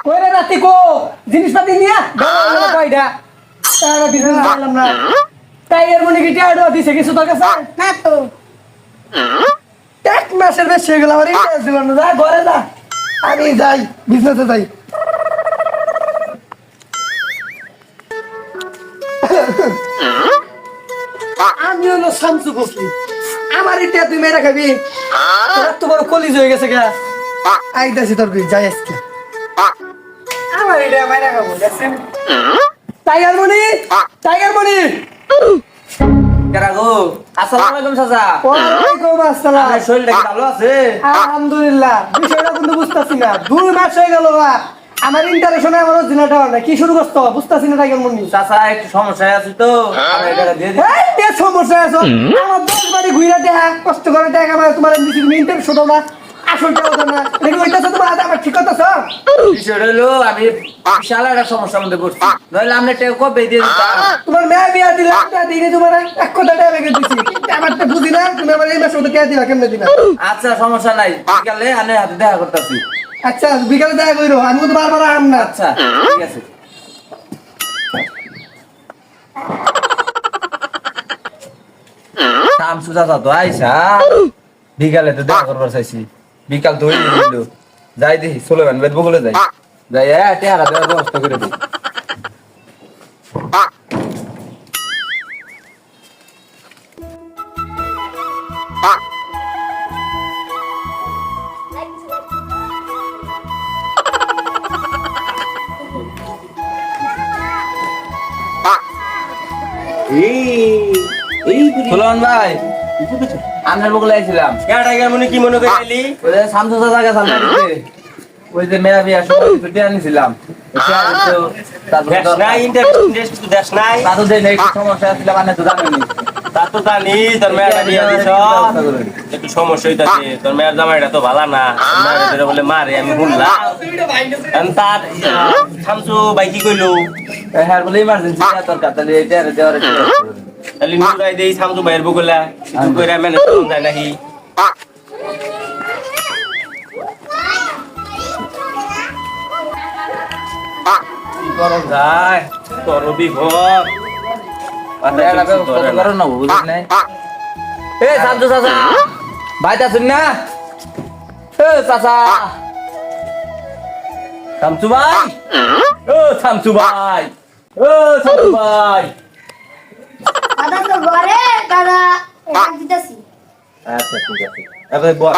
কইরে রাতে কো জিনিসপাতি নিয়া দাও কয়টা তার বিজনেস করলাম না টাইগার মনি কি টাইগার দিছে কিছু তোর কাছে না তো এক মাসের বেশি হয়ে গেল আমার ইন্টারেস্ট দিল না যা ঘরে যা আমি যাই বিজনেসে যাই আমি হলো শামসু কফি আমার এটা তুই মেরে খাবি তোর তো বড় কলিজ হয়ে গেছে গা আইতাছি তোর বিল যাই আজকে আমার এটা মেরে খাবো দেখছেন টাইগার মনি কেরা গো আসসালামু আলাইকুম চাচা ওয়ালাইকুম আসসালাম আপনার শরীরটা কি ভালো আছে আলহামদুলিল্লাহ বিষয়টা কিন্তু বুঝতাছি না 2 মাস হয়ে গেল আমার ইন্টারেশনে আমার জিনাটা না কি শুরু করছো বুঝতাছি না টাইগার মনি চাচা একটু সমস্যায় আছে তো আমি এটা দিয়ে দিই এই তে সমস্যা আছে আমার 10 বাড়ি ঘুরে দেখা কষ্ট করে দেখা আমার তোমার দিছি তুমি ইন্টারেস্ট দাও না আসলটা দাও না দেখো ওইটা তোমার হাতে আমার ঠিক করতেছ বিষয়টা হলো আমি বিশাল একটা সমস্যার মধ্যে পড়ছি নইলে আপনি টাকা কবে দিয়ে দিতাম তোমার মেয়ে বিয়া দিলে একটা দিনে তোমার এক কোটি টাকা লেগে দিছি আমার তো বুঝি না তুমি আমার এই মাসে টাকা দিলা কেমনে দিলা আচ্ছা সমস্যা নাই বিকালে আমি হাতে দেখা করতেছি আচ্ছা বিকালে দেখা কইরো আমি তো বারবার আম না আচ্ছা ঠিক আছে শামসু চাচা তো আইসা বিকালে তো দেখা করবার চাইছি বিকাল তো হয়ে গেল যাই দেখি সোলেমান বেদ বগলে যাই যাই টেহারা দেওয়ার ব্যবস্থা করে দিই সোলেমান ভাই আপনার বগলে আইছিলাম টাইগার মনি কি মনে করে আইলি ওই যে শামসু চাচা গেছে ওই যে মেয়া বিয়া সময় ছুটি আনিছিলাম দেশ নাই ইন্টারেস্ট দেশ নাই তাতো যে একটু সমস্যা ছিল মানে তো জানেনি তা তো জানি তোর মেয়েটা বিয়া দিছ একটু সমস্যা হইতাছে তোর মেয়ের জামাইটা তো ভালো না মেয়েটা বলে মারে আমি শুনলাম তার শামসু ভাই কি কইলো হ্যাঁ বলে ইমার্জেন্সি তোর কাতালে এটা দেওয়ার তাহলে নুরাই দেই শামসু ভাইয়ের বগলা কিছু কইরা ম্যানেজ করুন যায় নাকি কি করুন যায় তোর বিপদ করো না বুঝিস নাই এ শামসু চাচা ভাইটা শুন না এ চাচা শামসু ভাই ও শামসু ভাই ও শামসু ভাই দাদা তো ঘরে দাদা এটা দিতেছি আচ্ছা ঠিক আছে এবারে বল